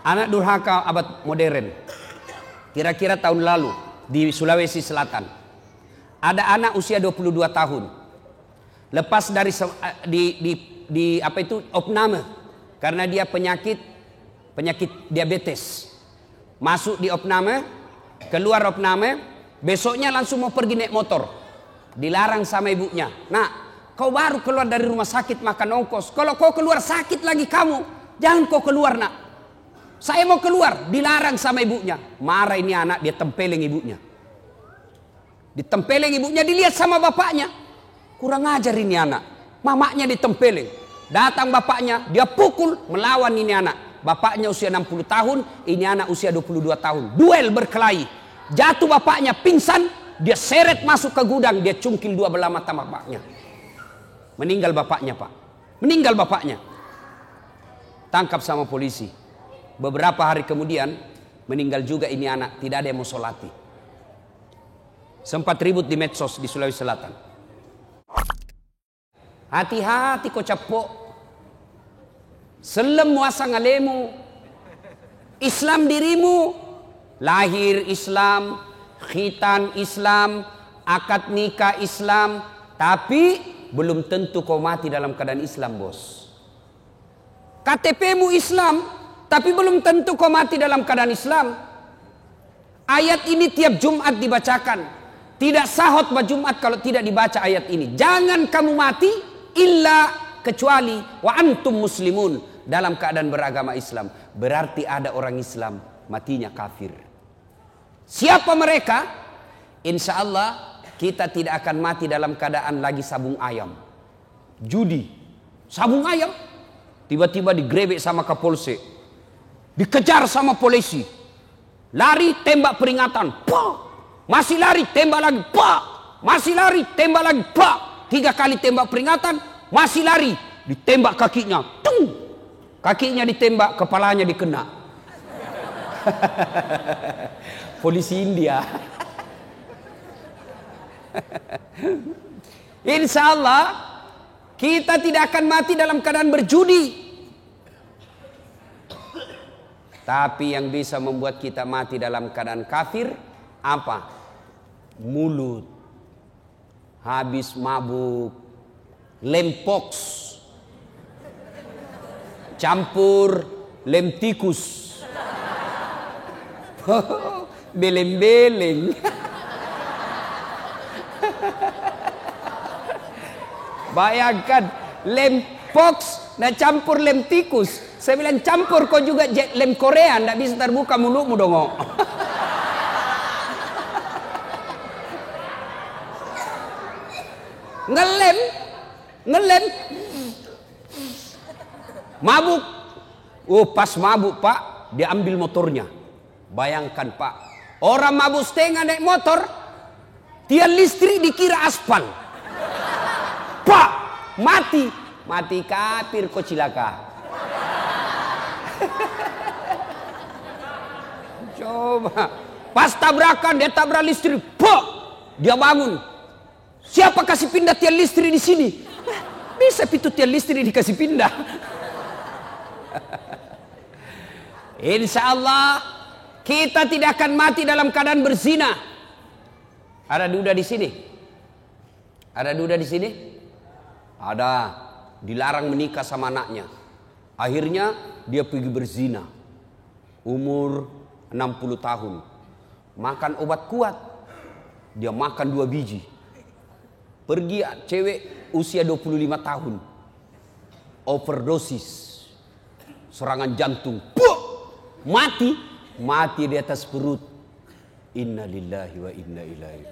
Anak durhaka abad modern. Kira-kira tahun lalu di Sulawesi Selatan. Ada anak usia 22 tahun. Lepas dari opname karena dia penyakit diabetes. Masuk di opname, keluar opname, besoknya langsung mau pergi naik motor. Dilarang sama ibunya. Nah, kau baru keluar dari rumah sakit makan ongkos. Kalau kau keluar sakit lagi kamu, jangan kau keluar nak. Saya mau keluar, dilarang sama ibunya. Marah ini anak, dia tempeleng ibunya. Ditempeleng ibunya, dilihat sama bapaknya. Kurang ajar ini anak. Mamanya ditempeleng. Datang bapaknya, dia pukul, melawan ini anak. Bapaknya usia 60 tahun, ini anak usia 22 tahun. Duel berkelahi. Jatuh bapaknya, pingsan, dia seret masuk ke gudang, dia cungkil dua belah mata bapaknya. Meninggal bapaknya, Pak. Meninggal bapaknya. Tangkap sama polisi. Beberapa hari kemudian meninggal juga ini anak, tidak ada yang mau solati. Sempat ribut di medsos di Sulawesi Selatan. Hati-hati kau capok. Selem muasa ngalemu. Islam dirimu. Lahir Islam, khitan Islam, akad nikah Islam. Tapi belum tentu kau mati dalam keadaan Islam, bos. KTP-mu Islam, tapi belum tentu kau mati dalam keadaan Islam. Ayat ini tiap Jumat dibacakan. Tidak sah khutbah Jumat kalau tidak dibaca ayat ini. Jangan kamu mati illa kecuali wa antum muslimun, dalam keadaan beragama Islam. Berarti ada orang Islam matinya kafir. Siapa mereka? Insya Allah kita tidak akan mati dalam keadaan lagi sabung ayam. Judi, sabung ayam. Tiba-tiba digrebek sama Kapolsek. Dikejar sama polisi. Lari, tembak peringatan. Pak. Masih lari, tembak lagi. Pak. Masih lari, tembak lagi. Pak. 3 kali tembak peringatan. Masih lari. Ditembak kakinya. Tung. Kakinya ditembak, kepalanya dikena. Polisi India. Insya Allah kita tidak akan mati dalam keadaan berjudi. Tapi yang bisa membuat kita mati dalam keadaan kafir apa? Mulut. Habis mabuk, lempox, campur lem tikus, beleng-beleng. Bayangkan lempox dan campur lem tikus. Saya bilang campur kau juga lem Korea, ndak bisa terbuka mulutmu dong. Ngelem. Mabuk. Oh, pas mabuk, Pak, dia ambil motornya. Bayangkan, Pak, orang mabuk setengah naik motor, tiang listrik dikira aspal. Pak, mati kafir kau cilaka. Coba, pas tabrakan dia tabrak listrik, pok, dia bangun. Siapa kasih pindah tiang listrik di sini? Bisa pintu tiang listrik dikasih pindah. Insya Allah kita tidak akan mati dalam keadaan berzina. Ada duda di sini? Ada duda di sini? Ada. Dilarang menikah sama anaknya. Akhirnya dia pergi berzina. Umur 60 tahun. Makan obat kuat. Dia makan 2 biji. Pergi cewek usia 25 tahun. Overdosis. Serangan jantung. Puh! Mati di atas perut. Inna lillahi wa inna ilaihi.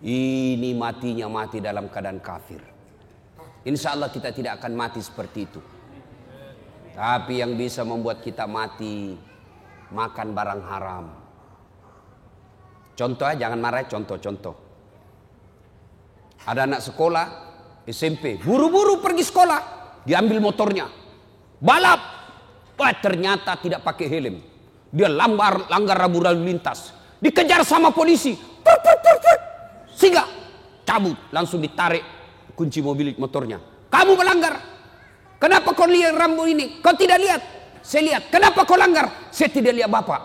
Ini matinya mati dalam keadaan kafir. Insya Allah kita tidak akan mati seperti itu. Tapi yang bisa membuat kita mati, makan barang haram. Contoh, jangan marah, contoh. Ada anak sekolah SMP, buru-buru pergi sekolah, diambil motornya, balap. Wah, ternyata tidak pakai helm. Dia langgar rambu lalu lintas, dikejar sama polisi. Sehingga cabut, langsung ditarik kunci mobil motornya. Kamu melanggar. Kenapa kau lihat rambu ini? Kau tidak lihat? Saya lihat. Kenapa kau langgar? Saya tidak lihat bapak.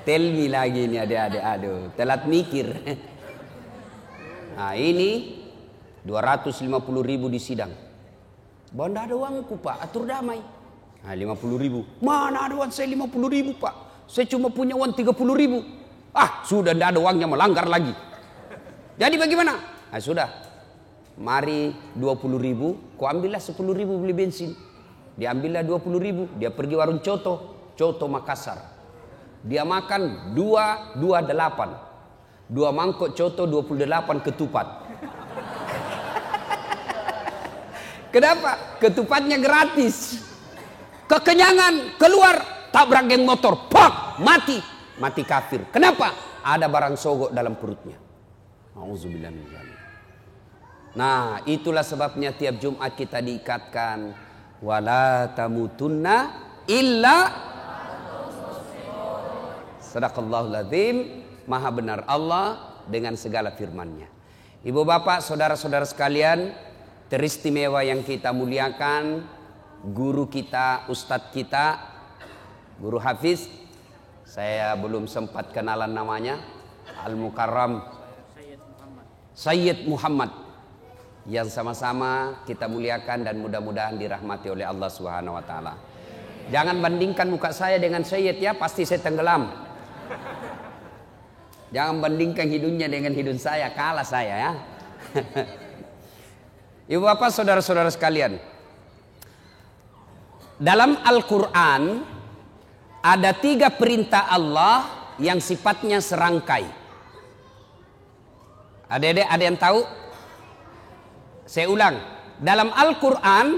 Tell me lagi ini adik-adik. Aduh, telat mikir. Nah ini 250.000 di sidang. Bahwa tidak ada uangku pak, atur damai. Nah 50.000. Mana ada uang saya 50.000 pak? Saya cuma punya uang 30.000. Ah sudah tidak ada uangnya, melanggar lagi. Jadi bagaimana? Nah sudah. Mari 20.000, kau ambillah 10.000 beli bensin. Dia ambillah 20.000, dia pergi warung Coto Makassar. Dia makan 2 mangkok Coto 28 ketupat. Kenapa? Ketupatnya gratis. Kekenyangan, keluar, tabrak geng motor, pak, mati kafir. Kenapa? Ada barang sogok dalam perutnya. Auzubillah min dzalik. Nah, itulah sebabnya tiap Jumat kita diikatkan wala tamutunna illa Sadaqallahul Azim. Maha benar Allah dengan segala firman-Nya. Ibu bapak, saudara-saudara sekalian, teristimewa yang kita muliakan, guru kita, ustadz kita, guru Hafiz, saya belum sempat kenalan namanya, Al-Mukarram Sayyid Muhammad, yang sama-sama kita muliakan dan mudah-mudahan dirahmati oleh Allah Subhanahu wa taala. Jangan bandingkan muka saya dengan Sayyid ya, pasti saya tenggelam. Jangan bandingkan hidungnya dengan hidung saya, kalah saya ya. Ibu bapak, saudara-saudara sekalian, dalam Al-Quran ada 3 perintah Allah yang sifatnya serangkai. Ada yang tahu? Saya ulang. Dalam Al-Quran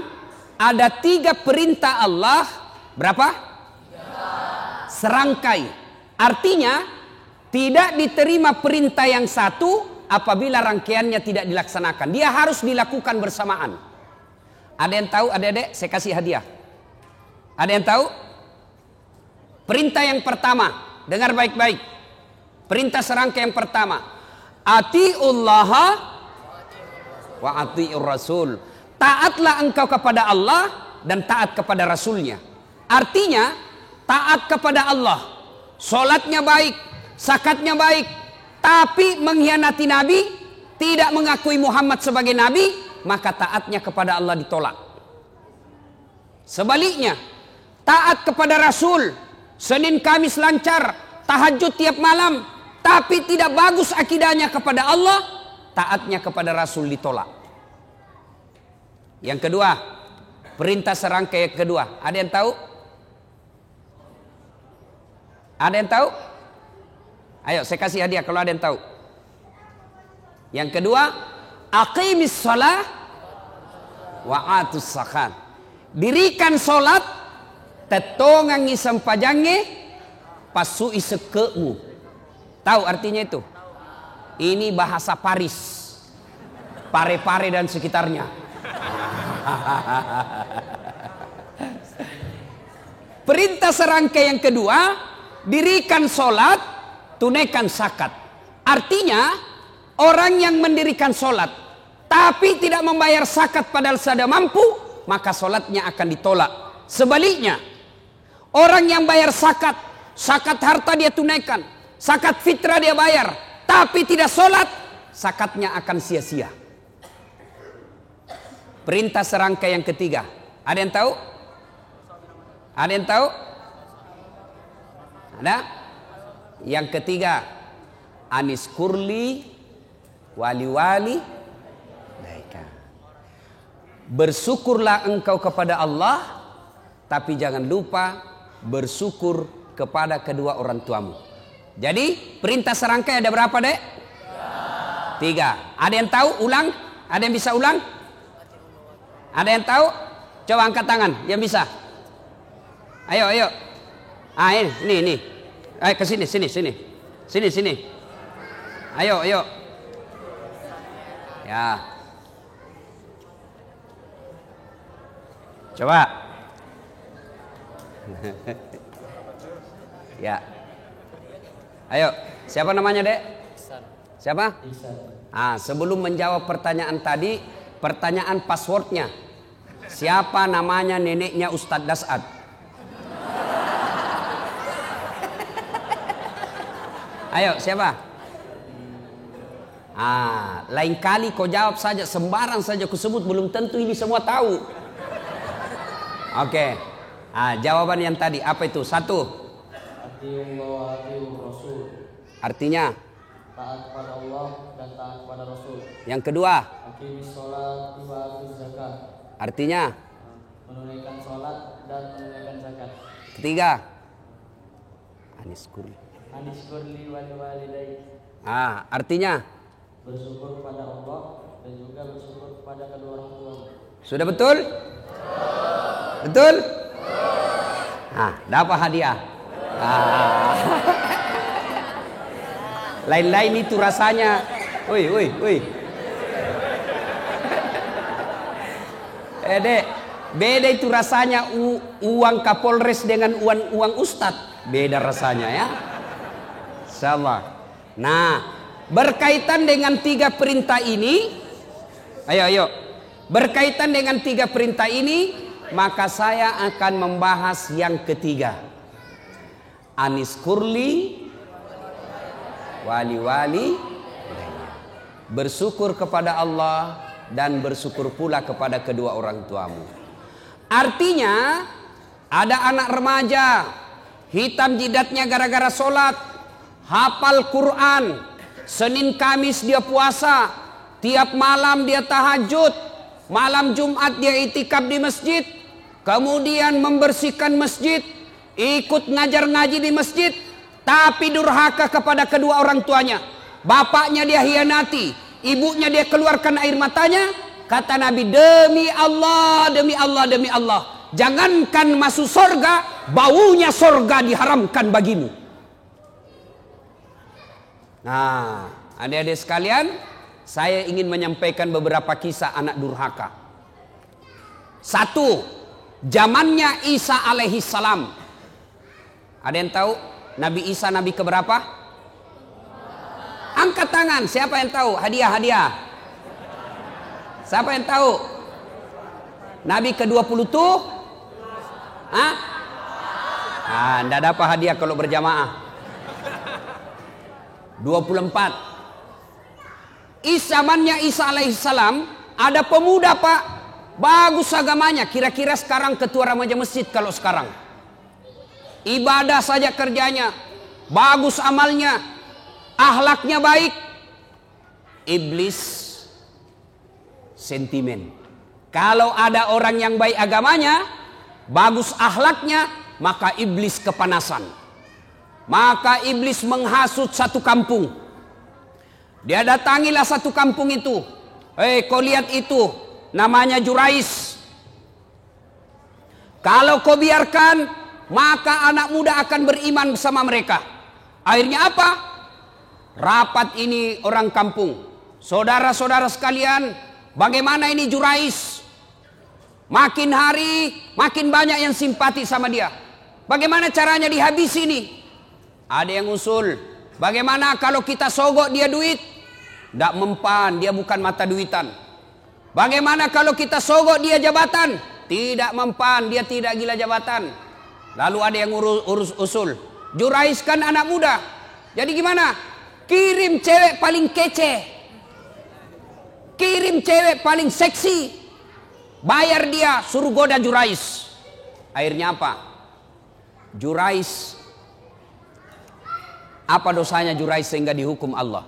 ada 3 perintah Allah. Berapa? 3. Serangkai. Artinya tidak diterima perintah yang satu apabila rangkaiannya tidak dilaksanakan. Dia harus dilakukan bersamaan. Ada yang tahu adik-adik? Saya kasih hadiah. Ada yang tahu? Perintah yang pertama, dengar baik-baik. Perintah serangkai yang pertama, atiullaha wa atiur rasul. Taatlah engkau kepada Allah dan taat kepada Rasulnya. Artinya taat kepada Allah, solatnya baik, zakatnya baik, tapi mengkhianati Nabi, tidak mengakui Muhammad sebagai Nabi, maka taatnya kepada Allah ditolak. Sebaliknya, taat kepada Rasul, Senin Kamis lancar, tahajud tiap malam, tapi tidak bagus akidahnya kepada Allah, taatnya kepada Rasul ditolak. Yang kedua, perintah serangkai yang kedua, ada yang tahu? Ada yang tahu? Ayo saya kasih hadiah kalau ada yang tahu. Yang kedua, aqimis shalah wa atus zakat. Dirikan solat, tetongangi sampajange, pasui sekemu. Tahu artinya itu? Ini bahasa Paris, Pare-Pare dan sekitarnya. Perintah serangkai yang kedua, dirikan solat, tunaikan zakat. Artinya orang yang mendirikan solat tapi tidak membayar zakat padahal sudah mampu, maka solatnya akan ditolak. Sebaliknya, orang yang bayar zakat, zakat harta dia tunaikan, zakat fitrah dia bayar, tapi tidak solat, zakatnya akan sia-sia. Perintah serangkai yang ketiga, ada yang tahu? Ada yang tahu? Ada? Yang ketiga, anis kurli wali baika. Bersyukurlah engkau kepada Allah, tapi jangan lupa bersyukur kepada kedua orang tuamu. Jadi perintah serangkai ada berapa, Dek? 3. Ada yang tahu? Ulang? Ada yang bisa ulang? Ada yang tahu? Coba angkat tangan yang bisa. Ayo. Ah ini. Ayo ke sini. Sini. Ayo. Ya. Coba. Ya. Ayo, siapa namanya, Dek? Siapa? Sebelum menjawab pertanyaan tadi, Pertanyaan passwordnya. Siapa namanya neneknya Ustadz Dasad? Ayo, siapa? Lain kali kau jawab saja, sembarang saja kau sebut, belum tentu ini semua tahu. Oke. Jawaban yang tadi apa itu? 1. Artinya? Taat kepada Allah dan taat kepada Rasul. Yang kedua? Aqimis sholat wa atuz zakat. Artinya? Menunaikan sholat dan menunaikan zakat. Ketiga? Anishkurli wal walidayk. Artinya? Bersyukur kepada Allah dan juga bersyukur kepada kedua orang tua. Sudah betul? Betul? Dapat hadiah. Lain-lain itu rasanya. Woi. Dek, beda itu rasanya uang Kapolres dengan uang Ustadz. Beda rasanya ya. Insyaallah. Nah, berkaitan dengan 3 perintah ini. Ayo. Berkaitan dengan 3 perintah ini, maka saya akan membahas yang ketiga. Anishkurli wali. Bersyukur kepada Allah dan bersyukur pula kepada kedua orang tuamu. Artinya, ada anak remaja hitam jidatnya gara-gara sholat, hafal Quran, Senin Kamis dia puasa, tiap malam dia tahajud, malam Jumat dia itikaf di masjid, kemudian membersihkan masjid, ikut ngajar ngaji di masjid, tapi durhaka kepada kedua orang tuanya. Bapaknya dia hianati, ibunya dia keluarkan air matanya. Kata Nabi, demi Allah, jangankan masuk surga, baunya surga diharamkan bagimu. Nah, adik-adik sekalian, saya ingin menyampaikan beberapa kisah anak durhaka. 1. Zamannya Isa alaihi salam. Ada yang tahu Nabi Isa nabi keberapa? Angkat tangan, siapa yang tahu? Hadiah. Siapa yang tahu? Nabi ke-20 tuh? Nggak dapat hadiah kalau berjamaah. 24. Zamannya Isa alaihissalam, ada pemuda pak, bagus agamanya. Kira-kira sekarang ketua remaja masjid kalau sekarang. Ibadah saja kerjanya, bagus amalnya, akhlaknya baik. Iblis sentimen. Kalau ada orang yang baik agamanya, bagus akhlaknya, maka iblis kepanasan. Maka iblis menghasut satu kampung. Dia datangilah satu kampung itu. Kau lihat itu, namanya Jurais. Kalau kau biarkan, maka anak muda akan beriman bersama mereka. Akhirnya apa? Rapat ini orang kampung. Saudara-saudara sekalian, bagaimana ini Jurais? Makin hari, makin banyak yang simpati sama dia. Bagaimana caranya dihabisi ini? Ada yang usul, bagaimana kalau kita sogok dia duit? Tidak mempan, dia bukan mata duitan. Bagaimana kalau kita sogok dia jabatan? Tidak mempan, dia tidak gila jabatan. Lalu ada yang urus usul, Jurais kan anak muda. Jadi gimana? Kirim cewek paling kece, kirim cewek paling seksi, bayar dia, suruh goda Jurais. Akhirnya apa? Jurais, apa dosanya Jurais sehingga dihukum Allah?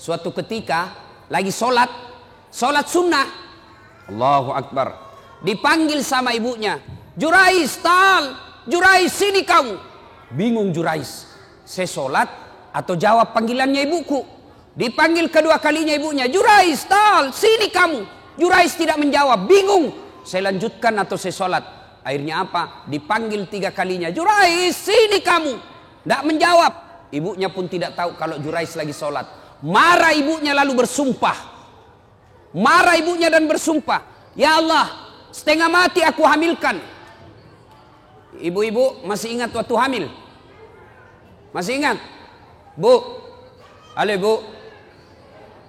Suatu ketika lagi sholat sunnah, Allahu Akbar, dipanggil sama ibunya, Jurais, Jurais sini kamu. Bingung Jurais, saya sholat atau jawab panggilannya ibuku? Dipanggil kedua kalinya ibunya, Jurais, sini kamu. Jurais tidak menjawab, bingung, saya lanjutkan atau saya sholat? Akhirnya apa? Dipanggil 3 kalinya, Jurais, sini kamu. Tidak menjawab. Ibunya pun tidak tahu kalau Jurais lagi sholat. Marah ibunya lalu bersumpah. Marah ibunya dan bersumpah, ya Allah, setengah mati aku hamilkan. Ibu-ibu masih ingat waktu hamil? Masih ingat? Bu, halo bu,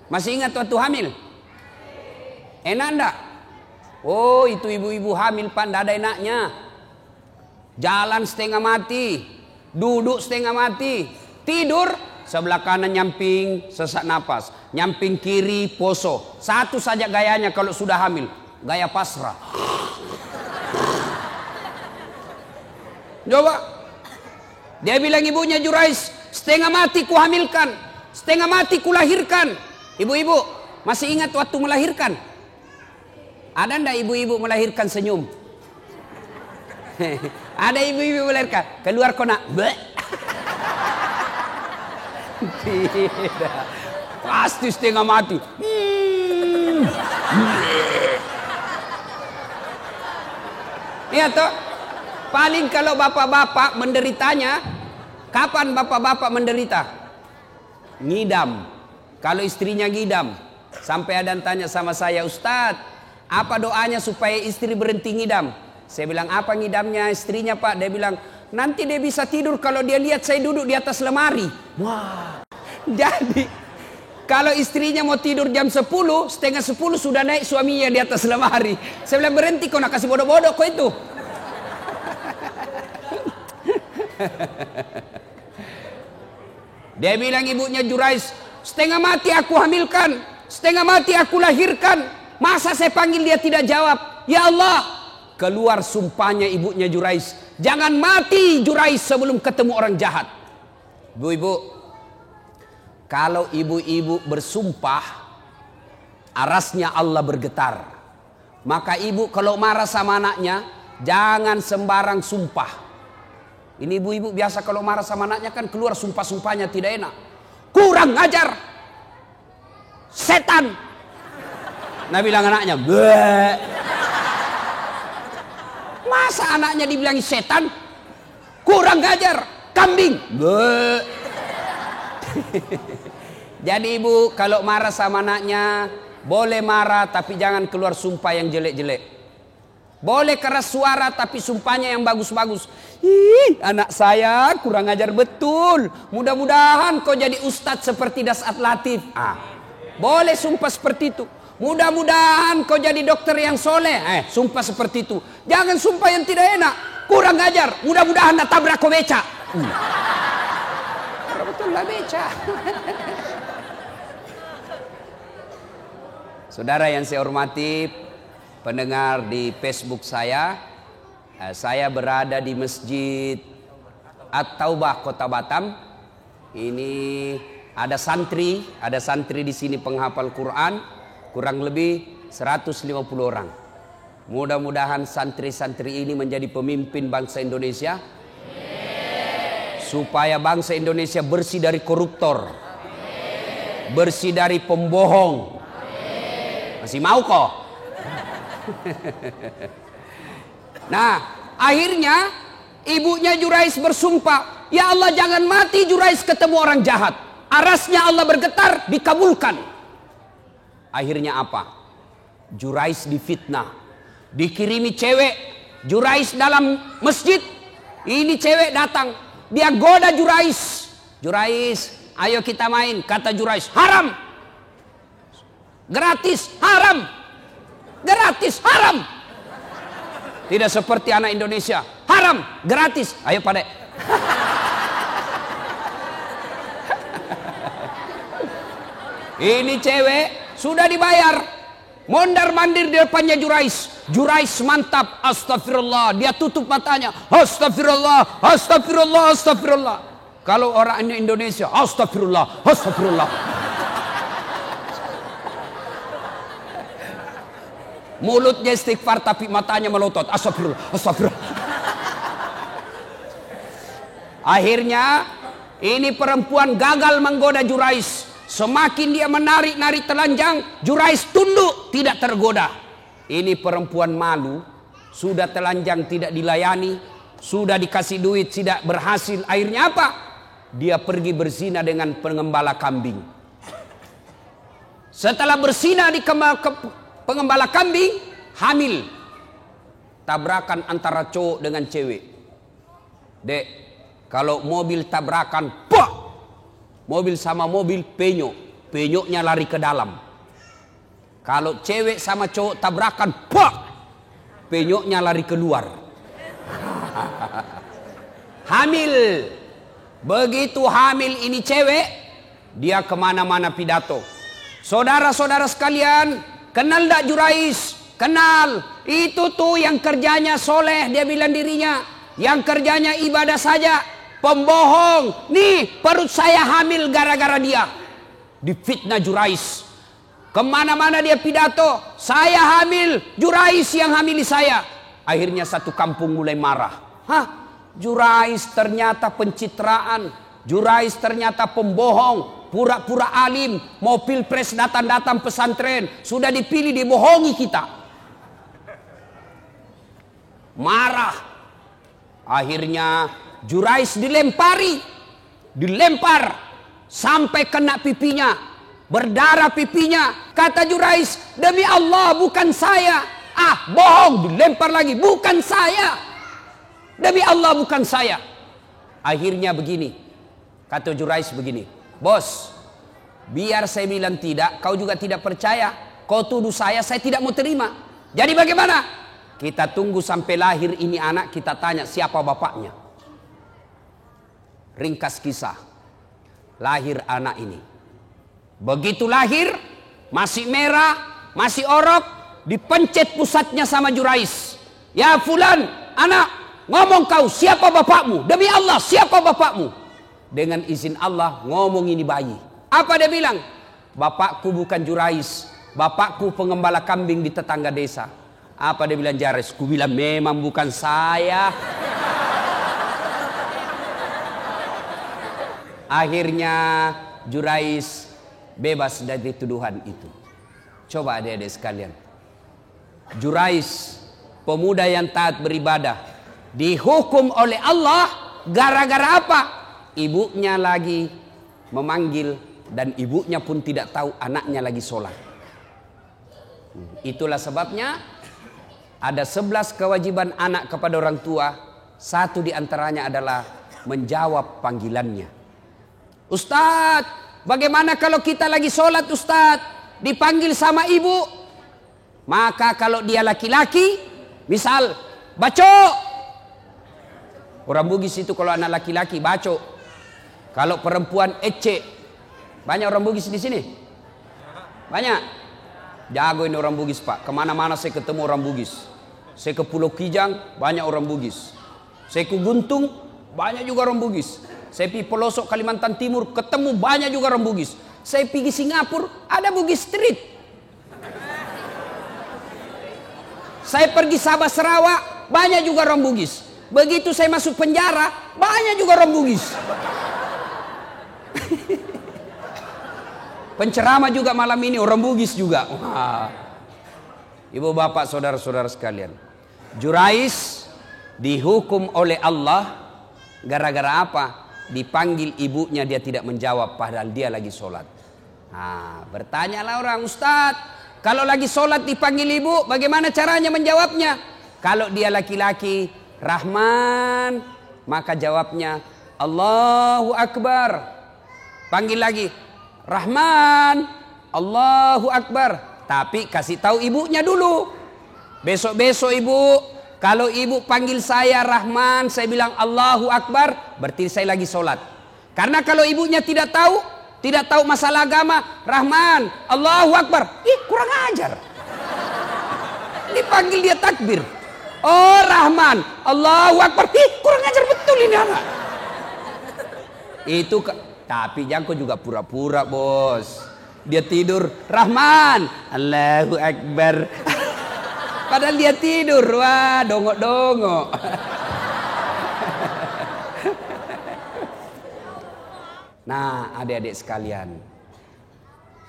masih ingat waktu hamil? Enak enggak? Oh, itu ibu-ibu hamil Pak, enggak ada enaknya. Jalan setengah mati, duduk setengah mati, tidur sebelah kanan nyamping sesak napas, nyamping kiri poso. Satu saja gayanya kalau sudah hamil, gaya pasrah. Coba. Dia bilang ibunya Jurais, setengah mati ku hamilkan, setengah mati ku lahirkan. Ibu-ibu masih ingat waktu melahirkan? Ada ndak ibu-ibu melahirkan senyum? Ada ibu-ibu melahirkan keluar kona. Tidak. Pasti setengah mati. Iya toh. Paling kalau bapak-bapak menderitanya, kapan bapak-bapak menderita? Ngidam. Kalau istrinya ngidam, sampai ada yang tanya sama saya, Ustadz, apa doanya supaya istri berhenti ngidam? Saya bilang, apa ngidamnya istrinya Pak? Dia bilang, nanti dia bisa tidur kalau dia lihat saya duduk di atas lemari. Wah. Jadi kalau istrinya mau tidur jam 10, setengah 10 sudah naik suaminya di atas lemari. Saya bilang, berhenti kau nak kasih bodoh-bodoh kau itu. Dia bilang ibunya Jurais, setengah mati aku hamilkan, setengah mati aku lahirkan. Masa saya panggil dia tidak jawab? Ya Allah. Keluar sumpahnya ibunya Jurais, jangan mati Jurais sebelum ketemu orang jahat. Ibu-ibu, kalau ibu-ibu bersumpah, arasnya Allah bergetar. Maka ibu kalau marah sama anaknya, jangan sembarang sumpah. Ini ibu-ibu biasa kalau marah sama anaknya kan keluar sumpah-sumpahnya tidak enak. Kurang ajar, setan. Nah bilang anaknya, bleh. Masa anaknya dibilang setan? Kurang ajar, kambing. Bleh. Jadi ibu kalau marah sama anaknya, boleh marah tapi jangan keluar sumpah yang jelek-jelek. Boleh keras suara tapi sumpahnya yang bagus-bagus. Ih, anak saya kurang ajar betul. Mudah-mudahan kau jadi ustadz seperti Dasat Latif. Boleh sumpah seperti itu. Mudah-mudahan kau jadi dokter yang soleh. Sumpah seperti itu. Jangan sumpah yang tidak enak. Kurang ajar. Mudah-mudahan nak tabrak kau beca. Betul lah beca. Saudara yang saya hormati, pendengar di Facebook saya berada di Masjid At-Taubah Kota Batam. Ini ada santri di sini penghafal Quran, kurang lebih 150 orang. Mudah-mudahan santri-santri ini menjadi pemimpin bangsa Indonesia, supaya bangsa Indonesia bersih dari koruptor, bersih dari pembohong. Masih mau kok? Nah, akhirnya ibunya Jurais bersumpah, ya Allah jangan mati Jurais ketemu orang jahat. Arasnya Allah bergetar, dikabulkan. Akhirnya apa? Jurais difitnah, dikirimi cewek. Jurais dalam masjid, ini cewek datang, dia goda Jurais. Jurais, ayo kita main. Kata Jurais, haram. Gratis, haram. Gratis, haram. Tidak seperti anak Indonesia, haram, gratis. Ayo Pak Dek. Ini cewek sudah dibayar, mondar mandir di depannya Jurais. Jurais mantap, astagfirullah. Dia tutup matanya, astagfirullah, astagfirullah, astagfirullah. Kalau orang Indonesia, astagfirullah, astagfirullah. Mulutnya istighfar tapi matanya melotot, astagfirullah, astagfirullah. Akhirnya ini perempuan gagal menggoda Jurais. Semakin dia menarik-narik telanjang, Jurais tunduk, tidak tergoda. Ini perempuan malu, sudah telanjang tidak dilayani, sudah dikasih duit tidak berhasil. Akhirnya apa? Dia pergi berzina dengan pengembala kambing. Setelah berzina di pengembala kambing, hamil. Tabrakan antara cowok dengan cewek. Dek, kalau mobil tabrakan, pak! Mobil sama mobil penyok. Penyoknya lari ke dalam. Kalau cewek sama cowok tabrakan, pak, penyoknya lari keluar. Hamil. Begitu hamil ini cewek, dia kemana-mana pidato. Saudara-saudara sekalian, kenal tak Jurais? Kenal. Itu tuh yang kerjanya soleh, dia bilang dirinya. Yang kerjanya ibadah saja. Pembohong. Nih, perut saya hamil gara-gara dia. Difitnah Jurais. Kemana-mana dia pidato. Saya hamil, Jurais yang hamili saya. Akhirnya satu kampung mulai marah. Hah? Jurais ternyata pencitraan. Jurais ternyata pembohong. Pura-pura alim. Mau pilpres datang-datang pesantren. Sudah dipilih, dibohongi kita. Marah. Akhirnya Jurais dilempari. Dilempar. Sampai kena pipinya. Berdarah pipinya. Kata Jurais, demi Allah bukan saya. Ah, bohong. Dilempar lagi. Bukan saya. Demi Allah bukan saya. Akhirnya begini. Kata Jurais begini. Bos, biar saya bilang tidak, kau juga tidak percaya. Kau tuduh saya tidak mau terima. Jadi bagaimana? Kita tunggu sampai lahir ini anak, kita tanya siapa bapaknya. Ringkas kisah. Lahir anak ini. Begitu lahir, masih merah, masih orok, dipencet pusatnya sama Jurais. Ya fulan, anak, ngomong kau, siapa bapakmu? Demi Allah, siapa bapakmu? Dengan izin Allah, ngomong ini bayi. Apa dia bilang? Bapakku bukan Jurais, bapakku pengembala kambing di tetangga desa. Apa dia bilang Jurais? Ku bilang memang bukan saya. Akhirnya Jurais bebas dari tuduhan itu. Coba adik-adik sekalian. Jurais, pemuda yang taat beribadah, dihukum oleh Allah gara-gara apa? Ibunya lagi memanggil dan ibunya pun tidak tahu anaknya lagi sholat. Itulah sebabnya ada 11 kewajiban anak kepada orang tua. Satu diantaranya adalah menjawab panggilannya. Ustadz, bagaimana kalau kita lagi sholat Ustadz, dipanggil sama ibu? Maka kalau dia laki-laki, misal baco. Orang Bugis itu kalau anak laki-laki baco. Kalau perempuan ece. Banyak orang Bugis di sini? Banyak? Jago ini orang Bugis Pak. Kemana-mana saya ketemu orang Bugis. Saya ke Pulau Kijang, banyak orang Bugis. Saya ke Guntung, banyak juga orang Bugis. Saya pergi pelosok Kalimantan Timur, ketemu banyak juga orang Bugis. Saya pergi Singapura, ada Bugis Street. Saya pergi Sabah Sarawak, banyak juga orang Bugis. Begitu saya masuk penjara, banyak juga orang Bugis. Penceramah juga malam ini orang Bugis juga. Wah. Ibu bapak saudara-saudara sekalian, Jurais dihukum oleh Allah gara-gara apa? Dipanggil ibunya dia tidak menjawab padahal dia lagi sholat. Nah, bertanyalah orang, Ustadz, kalau lagi sholat dipanggil ibu, bagaimana caranya menjawabnya? Kalau dia laki-laki, Rahman, maka jawabnya Allahu Akbar. Panggil lagi, Rahman, Allahu Akbar. Tapi kasih tahu ibunya dulu. Besok-besok ibu, kalau ibu panggil saya Rahman, saya bilang Allahu Akbar, berarti saya lagi sholat. Karena kalau ibunya tidak tahu masalah agama, Rahman, Allahu Akbar, kurang ajar. Dipanggil dia takbir. Oh Rahman, Allahu Akbar, kurang ajar betul ini anak. Itu tapi Jangko juga pura-pura bos. Dia tidur, Rahman, Allahu Akbar. Padahal dia tidur, wah dongok-dongok. Nah adik-adik sekalian,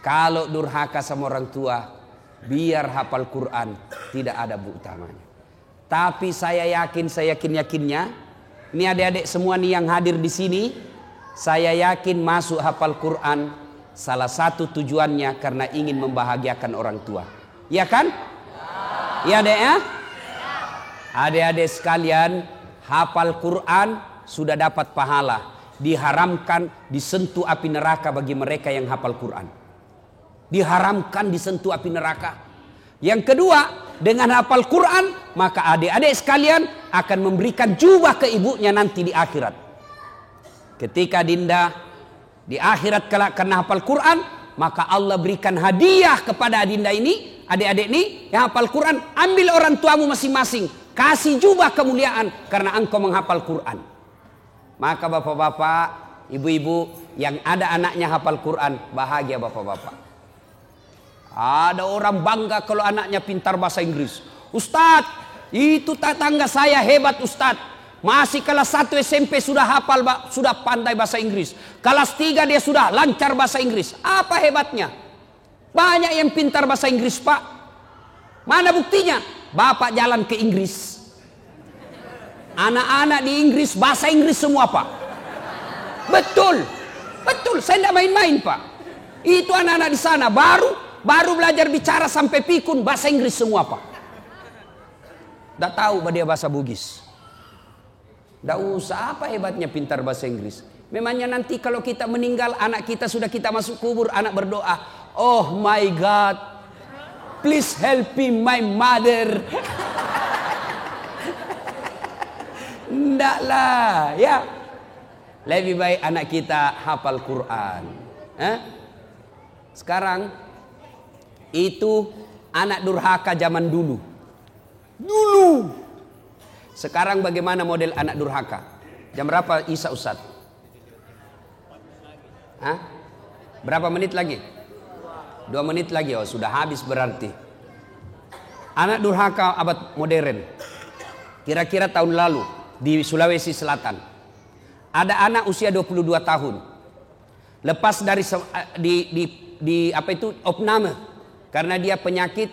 kalau durhaka sama orang tua, biar hafal Quran, tidak ada bu utamanya. Tapi saya yakinnya, ini adik-adik semua nih yang hadir di sini, saya yakin masuk hafal Quran, salah satu tujuannya karena ingin membahagiakan orang tua. Ya kan? Ya adek ya? Adik-adik sekalian, hafal Quran sudah dapat pahala. Diharamkan disentuh api neraka bagi mereka yang hafal Quran. diharamkan disentuh api neraka. Yang kedua, dengan hafal Quran, maka adik-adik sekalian akan memberikan jubah ke ibunya nanti di akhirat. Ketika Dinda di akhirat karena hafal Quran, maka Allah berikan hadiah kepada Dinda ini, adik-adik ini yang hafal Quran. Ambil orang tuamu masing-masing, kasih jubah kemuliaan karena engkau menghafal Quran. Maka bapak-bapak, ibu-ibu yang ada anaknya hafal Quran, bahagia bapak-bapak. Ada orang bangga kalau anaknya pintar bahasa Inggris. Ustadz, itu tetangga saya hebat Ustadz. Masih kelas 1 SMP sudah hafal, sudah pandai bahasa Inggris. Kelas 3 dia sudah lancar bahasa Inggris. Apa hebatnya? Banyak yang pintar bahasa Inggris, Pak. Mana buktinya? Bapak jalan ke Inggris. Anak-anak di Inggris bahasa Inggris semua, Pak. Betul. Betul, saya tidak main-main, Pak. Itu anak-anak di sana baru belajar bicara sampai pikun bahasa Inggris semua, Pak. Tidak tahu dia bahasa Bugis. Tidak usah, apa hebatnya pintar bahasa Inggris. Memangnya nanti kalau kita meninggal, anak kita sudah kita masuk kubur, anak berdoa, oh my God, please help me my mother. Tidak lah, ya. Lebih baik anak kita hafal Quran. Sekarang itu anak durhaka zaman dulu. Sekarang bagaimana model anak durhaka? Jam berapa Isya Ustaz? Berapa menit lagi? 2 menit lagi. Oh, sudah habis berarti. Anak durhaka abad modern. Kira-kira tahun lalu di Sulawesi Selatan. Ada anak usia 22 tahun. Lepas dari opname. Karena dia penyakit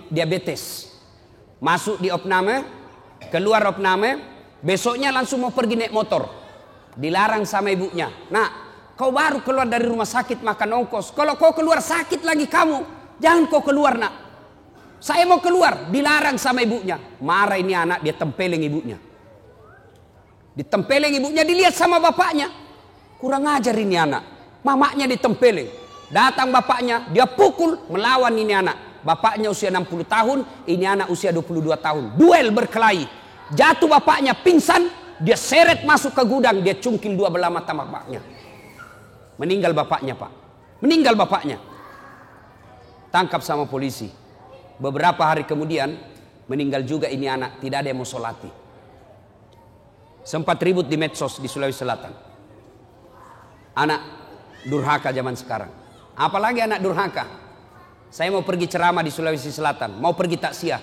diabetes. Masuk di opname, keluar opname, besoknya langsung mau pergi naik motor. Dilarang sama ibunya. Nah, kau baru keluar dari rumah sakit makan ongkos. Kalau kau keluar sakit lagi kamu, jangan kau keluar, nak. Saya mau keluar, dilarang sama ibunya. Marah ini anak, dia tempeleng ibunya. Ditempeleng ibunya, dilihat sama bapaknya. Kurang ajar ini anak. Mamaknya ditempeleng. Datang bapaknya, dia pukul, melawan ini anak. Bapaknya usia 60 tahun, ini anak usia 22 tahun. Duel berkelahi. Jatuh bapaknya, pingsan, dia seret masuk ke gudang, dia cungkil 2 belah mata bapaknya. Meninggal bapaknya, Pak. Meninggal bapaknya. Tangkap sama polisi. Beberapa hari kemudian, meninggal juga ini anak, tidak ada yang mau solati. Sempat ribut di medsos di Sulawesi Selatan. Anak durhaka zaman sekarang. Apalagi anak durhaka. Saya mau pergi ceramah di Sulawesi Selatan, mau pergi taksiah.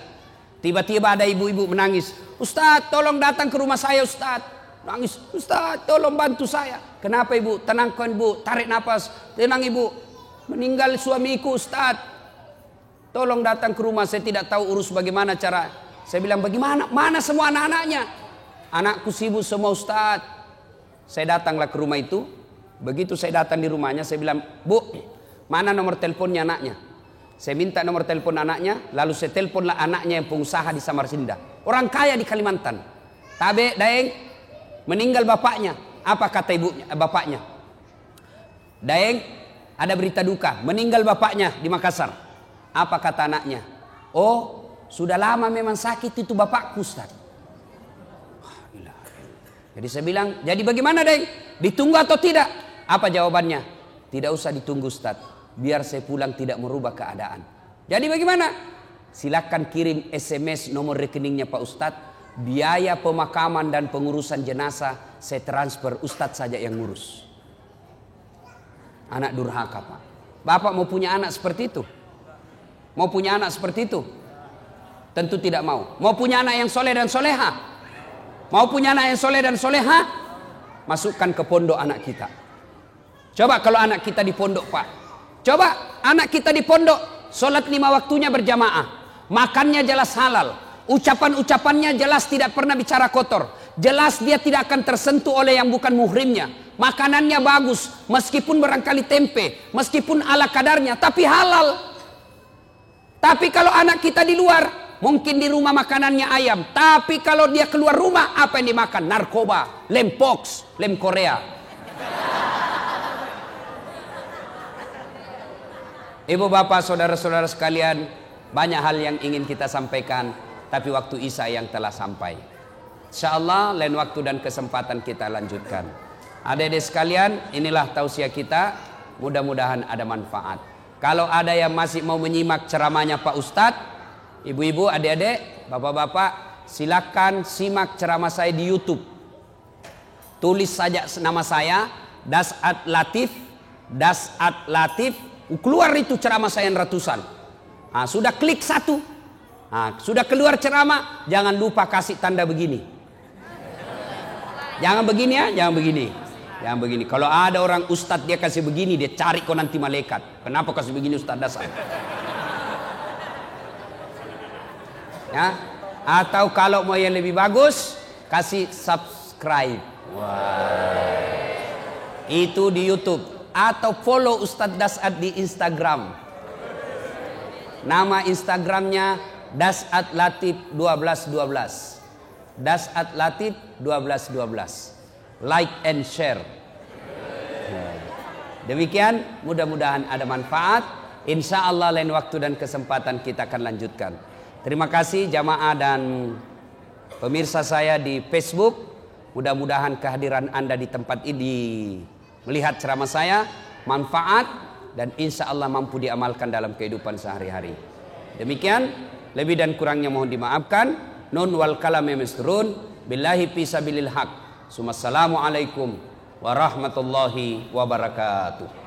Tiba-tiba ada ibu-ibu menangis. Ustadz, tolong datang ke rumah saya, Ustadz. Nangis, Ustadz, tolong bantu saya. Kenapa ibu? Tenangkan ibu, tarik nafas. Tenang ibu, meninggal suamiku, Ustadz. Tolong datang ke rumah, saya tidak tahu urus bagaimana cara. Saya bilang, bagaimana? Mana semua anak-anaknya? Anakku sibuk semua, Ustadz. Saya datanglah ke rumah itu. Begitu saya datang di rumahnya, saya bilang, Bu, mana nomor teleponnya anaknya? Saya minta nomor telepon anaknya, lalu saya teleponlah anaknya yang pengusaha di Samarinda. Orang kaya di Kalimantan. Tabe, Daeng, meninggal bapaknya. Apa kata bapaknya? Daeng, ada berita duka, meninggal bapaknya di Makassar. Apa kata anaknya? Oh, sudah lama memang sakit itu bapakku, Ustaz. Jadi saya bilang, jadi bagaimana Daeng? Ditunggu atau tidak? Apa jawabannya? Tidak usah ditunggu, Ustaz. Biar saya pulang tidak merubah keadaan. Jadi bagaimana? Silakan kirim SMS nomor rekeningnya Pak Ustadz. Biaya pemakaman dan pengurusan jenazah saya transfer, Ustadz saja yang ngurus. Anak durhaka, Pak. Bapak mau punya anak seperti itu? Mau punya anak seperti itu? Tentu tidak mau. Mau punya anak yang soleh dan soleha? Mau punya anak yang soleh dan soleha? Masukkan ke pondok anak kita. Coba kalau anak kita di pondok, Pak. Coba anak kita di pondok, sholat 5 waktunya berjamaah, makannya jelas halal, ucapan-ucapannya jelas tidak pernah bicara kotor, jelas dia tidak akan tersentuh oleh yang bukan muhrimnya, makanannya bagus, meskipun barangkali tempe, meskipun ala kadarnya, tapi halal. Tapi kalau anak kita di luar, mungkin di rumah makanannya ayam, tapi kalau dia keluar rumah, apa yang dimakan? Narkoba, lem pox, lem Korea. Ibu bapak saudara-saudara sekalian, banyak hal yang ingin kita sampaikan, tapi waktu Isya yang telah sampai. InsyaAllah lain waktu dan kesempatan kita lanjutkan. Adik-adik sekalian, inilah tausiah kita, mudah-mudahan ada manfaat. Kalau ada yang masih mau menyimak ceramahnya Pak Ustadz, ibu-ibu, adik-adik, bapak-bapak, silakan simak ceramah saya di YouTube. Tulis saja nama saya, Das'ad Latif, keluar itu ceramah saya yang ratusan. Nah, sudah klik satu, nah, sudah keluar ceramah, jangan lupa kasih tanda begini. Jangan begini ya, jangan begini. Jangan begini. Kalau ada orang ustadz dia kasih begini, dia cari kau nanti malaikat. Kenapa kasih begini Ustadz Das'ad? Ya. Atau kalau mau yang lebih bagus, kasih subscribe. Wah. Itu di YouTube. Atau follow Ustadz Das'ad di Instagram. Nama Instagramnya Das'ad Latif 1212. Das'ad Latif 1212. Like and share. Demikian, mudah-mudahan ada manfaat. Insya Allah lain waktu dan kesempatan kita akan lanjutkan. Terima kasih jamaah dan pemirsa saya di Facebook. Mudah-mudahan kehadiran Anda di tempat ini melihat ceramah saya manfaat dan insya Allah mampu diamalkan dalam kehidupan sehari-hari. Demikian, lebih dan kurangnya mohon dimaafkan. Nun wal kalami misrun billahi fisabilil haq. Assalamualaikum warahmatullahi wabarakatuh.